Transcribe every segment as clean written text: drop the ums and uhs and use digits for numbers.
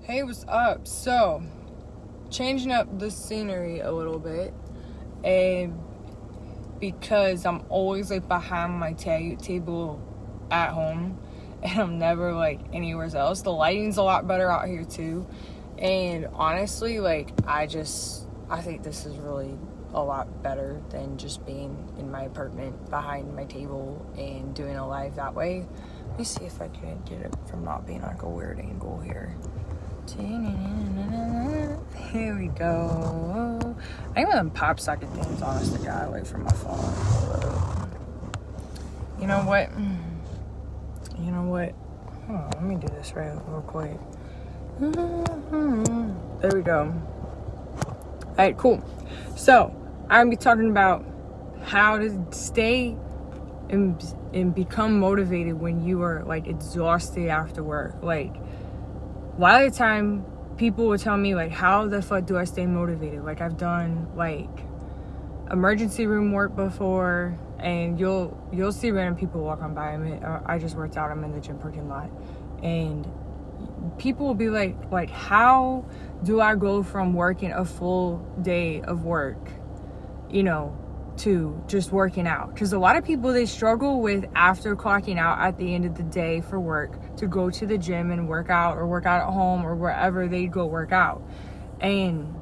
Hey, what's up? So, changing up the scenery a little bit, and because I'm always like behind my table at home, and I'm never like anywhere else. The lighting's a lot better out here too, and honestly, like I think this is really a lot better than just being in my apartment behind my table and doing a live that way. Let me see if I can get it from not being like a weird angle here. Here we go. I think one of them pop socket things, honest to God, away from my phone. You know what? Hold on, let me do this real quick. There we go. Alright, cool. So, I'm going to be talking about how to stay and become motivated when you are like exhausted after work. Like, a lot of the time people will tell me like, how the fuck do I stay motivated? Like, I've done like emergency room work before, and you'll see random people walking by. I just worked out, I'm in the gym parking lot, and people will be like how do I go from working a full day of work, to just working out? Because a lot of people, they struggle with after clocking out at the end of the day for work to go to the gym and work out, or work out at home, or wherever they go work out. And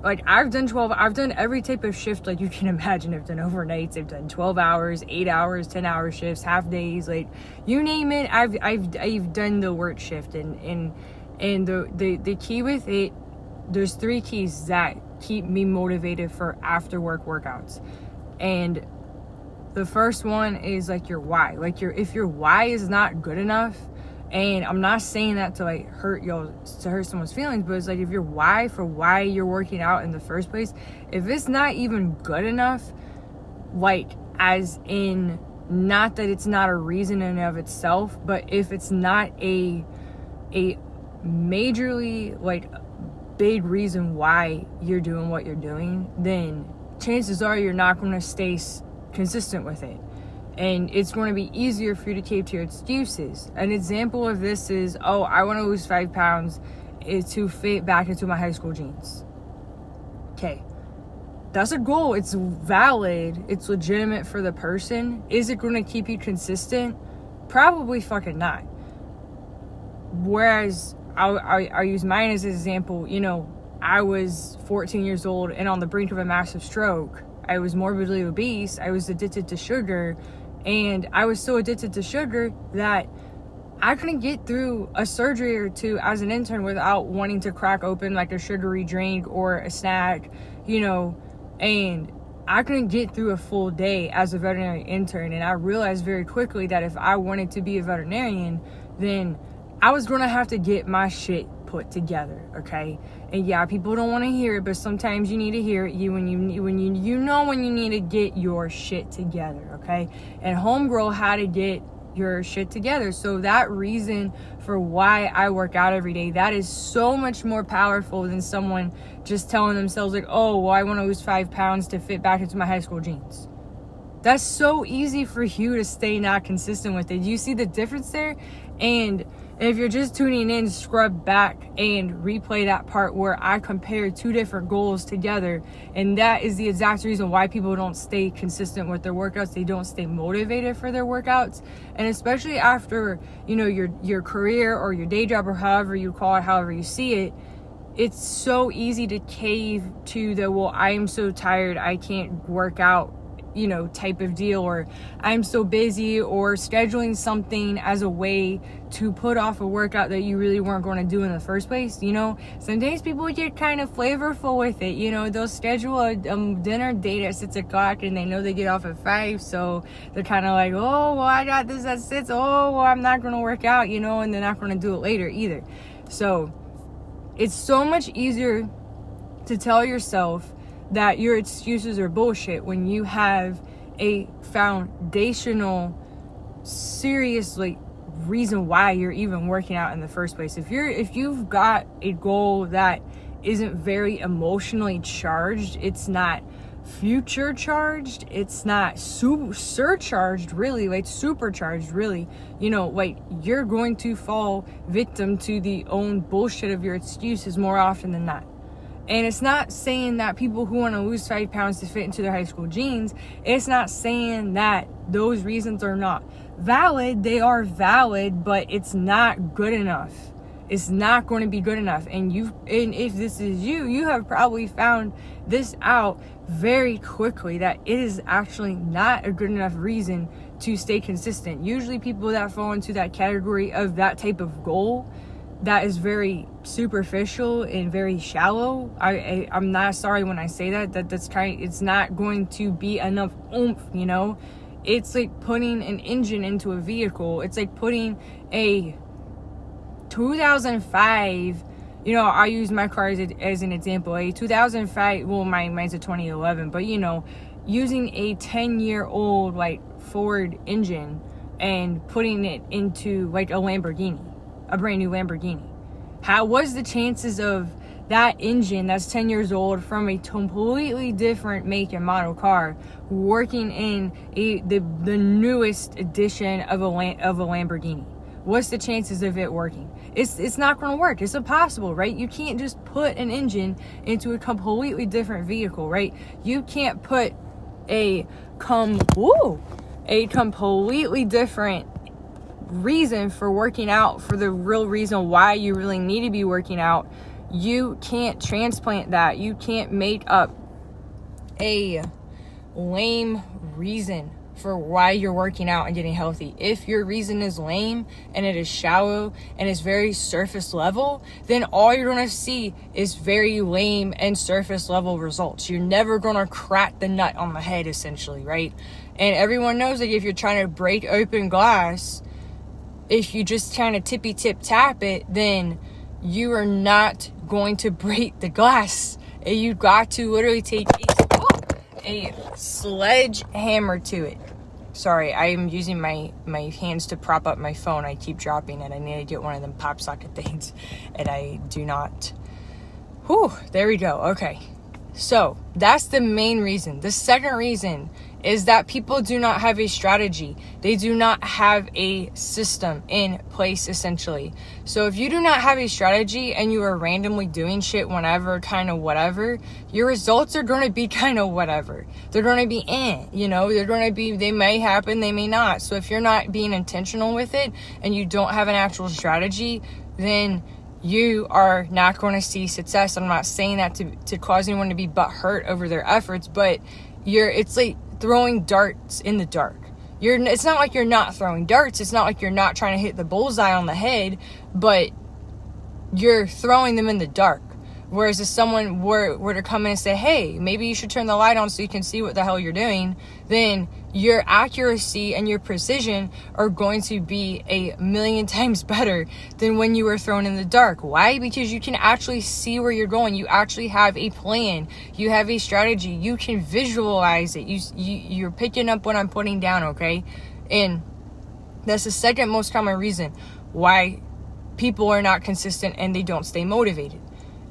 like, I've done every type of shift like you can imagine. I've done overnights, I've done 12 hours, 8 hours, 10-hour shifts, half days, like you name it. I've done the work shift, and the key with it, there's 3 keys that keep me motivated for after work workouts. And the first one is like your why. Like, if your why is not good enough, and I'm not saying that to like hurt someone's feelings, but it's like, if your why for why you're working out in the first place, if it's not even good enough, like as in, not that it's not a reason in and of itself, but if it's not a majorly like big reason why you're doing what you're doing, then chances are you're not going to stay consistent with it, and it's going to be easier for you to cave to your excuses. An example of this is, I want to lose 5 pounds to fit back into my high school jeans. Okay, that's a goal. It's valid, it's legitimate for the person. Is it going to keep you consistent? Probably fucking not. Whereas I'll use mine as an example. I was 14 years old and on the brink of a massive stroke. I was morbidly obese. I was addicted to sugar. And I was so addicted to sugar that I couldn't get through a surgery or two as an intern without wanting to crack open like a sugary drink or a snack, and I couldn't get through a full day as a veterinary intern. And I realized very quickly that if I wanted to be a veterinarian, then I was going to have to get my shit put together, okay? And yeah, people don't want to hear it, but sometimes you need to hear it. When you need to get your shit together, okay? And Homegirl had to get your shit together. So that reason for why I work out every day, that is so much more powerful than someone just telling themselves like, I want to lose 5 pounds to fit back into my high school jeans. That's so easy for you to stay not consistent with it. You see the difference there? And if you're just tuning in, scrub back and replay that part where I compare 2 different goals together. And that is the exact reason why people don't stay consistent with their workouts. They don't stay motivated for their workouts. And especially after, your career or your day job, or however you call it, however you see it, it's so easy to cave to the, I am so tired, I can't work out, type of deal, or I'm so busy, or scheduling something as a way to put off a workout that you really weren't going to do in the first place. Sometimes people get kind of flavorful with it. They'll schedule a dinner date at 6 o'clock and they know they get off at 5, so they're kind of like, I got this at 6, I'm not going to work out, and they're not going to do it later either. So it's so much easier to tell yourself that your excuses are bullshit when you have a foundational, serious reason why you're even working out in the first place. If you've got a goal that isn't very emotionally charged, it's not future charged, it's not surcharged, really, like supercharged, really. You know, like, you're going to fall victim to the own bullshit of your excuses more often than not. And it's not saying that people who want to lose 5 pounds to fit into their high school jeans, it's not saying that those reasons are not valid. They are valid, but it's not good enough. It's not going to be good enough. And if this is you have probably found this out very quickly, that it is actually not a good enough reason to stay consistent. Usually people that fall into that category of that type of goal that is very superficial and very shallow, I'm not sorry when I say it's not going to be enough oomph, you know. It's like putting an engine into a vehicle. It's like putting a 2005, you know, I use my car as an example. A 2005, well, mine's a 2011, but, you know, using a 10-year-old like Ford engine and putting it into like a Lamborghini, a brand new Lamborghini. How was the chances of that engine that's 10 years old from a completely different make and model car working in the newest edition of a Lamborghini? What's the chances of it working? It's not going to work. It's impossible, right? You can't just put an engine into a completely different vehicle, right? You can't put a completely different reason for working out for the real reason why you really need to be working out. You can't transplant that. You can't make up a lame reason for why you're working out and getting healthy. If your reason is lame and it is shallow and is very surface level, then all you're going to see is very lame and surface level results. You're never going to crack the nut on the head, essentially, right? And everyone knows that if you're trying to break open glass, if you just kind of tippy tip tap it, then you are not going to break the glass. You got to literally take a sledgehammer to it. Sorry, I am using my hands to prop up my phone. I keep dropping it. I need to get one of them pop socket things, and I do not. There we go. Okay. So that's the main reason. The second reason is that people do not have a strategy. They do not have a system in place, essentially. So if you do not have a strategy and you are randomly doing shit whenever, kind of whatever, your results are going to be kind of whatever. They're going to be you know, they may happen, they may not. So if you're not being intentional with it and you don't have an actual strategy, then you are not going to see success. I'm not saying that to cause anyone to be butthurt over their efforts, but it's like throwing darts in the dark. It's not like you're not throwing darts. It's not like you're not trying to hit the bullseye on the head, but you're throwing them in the dark. Whereas if someone were to come in and say, hey, maybe you should turn the light on so you can see what the hell you're doing, then your accuracy and your precision are going to be 1,000,000 times better than when you were thrown in the dark. Why? Because you can actually see where you're going. You actually have a plan. You have a strategy. You can visualize it. You're picking up what I'm putting down, okay? And that's the second most common reason why people are not consistent and they don't stay motivated.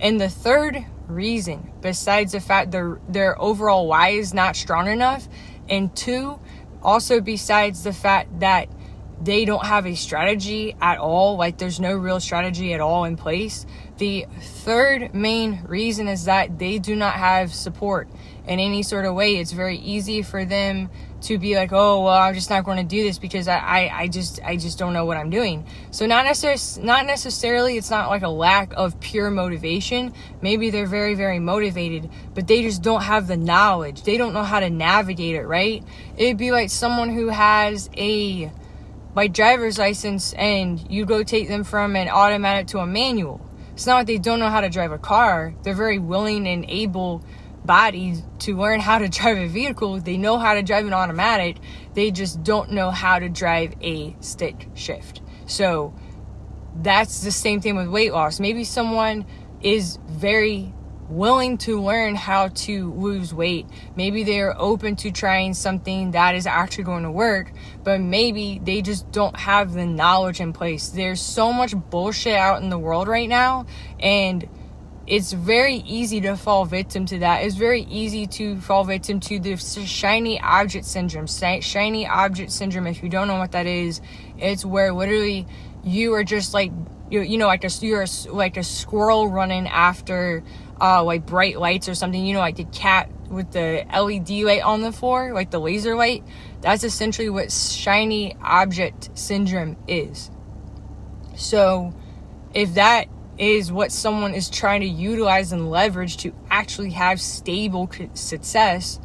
And the third reason, besides the fact their overall why is not strong enough, and two, also besides the fact that they don't have a strategy at all, like there's no real strategy at all in place, the third main reason is that they do not have support in any sort of way. It's very easy for them to be like, oh, well, I'm just not going to do this because I just don't know what I'm doing. So not necessarily, it's not like a lack of pure motivation. Maybe they're very, very motivated, but they just don't have the knowledge. They don't know how to navigate it, right? It'd be like someone who has a driver's license and you go take them from an automatic to a manual. It's not like they don't know how to drive a car. They're very willing and able bodies to learn how to drive a vehicle. They know how to drive an automatic. They just don't know how to drive a stick shift. So that's the same thing with weight loss. Maybe someone is very willing to learn how to lose weight. Maybe they're open to trying something that is actually going to work, but maybe they just don't have the knowledge in place. There's so much bullshit out in the world right now, and it's very easy to fall victim to that. It's very easy to fall victim to the shiny object syndrome. Shiny object syndrome, if you don't know what that is, it's where literally you are just like, you know, you're like a squirrel running after like bright lights or something, you know, like the cat with the LED light on the floor, like the laser light. That's essentially what shiny object syndrome is. So if that is what someone is trying to utilize and leverage to actually have stable success,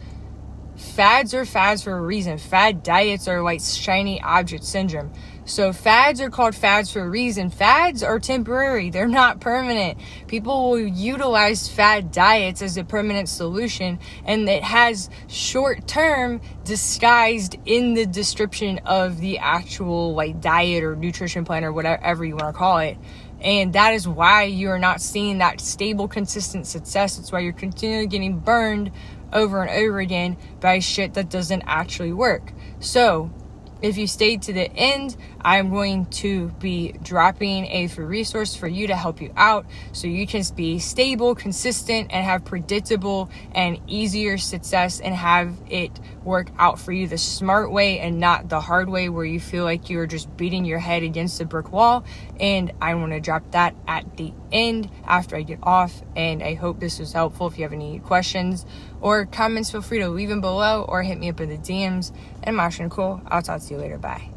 fads are fads for a reason. Fad diets are like shiny object syndrome. So fads are called fads for a reason. Fads are temporary. They're not permanent. People will utilize fad diets as a permanent solution, and it has short term disguised in the description of the actual like diet or nutrition plan or whatever you want to call it. And that is why you are not seeing that stable, consistent success. It's why you're continually getting burned over and over again by shit that doesn't actually work. So if you stayed to the end, I'm going to be dropping a free resource for you to help you out so you can be stable, consistent, and have predictable and easier success and have it work out for you the smart way and not the hard way where you feel like you're just beating your head against a brick wall. And I want to drop that at the end after I get off. And I hope this was helpful. If you have any questions or comments, feel free to leave them below or hit me up in the DMs. And I'm Asha Nicole. I'll talk to you later. Bye.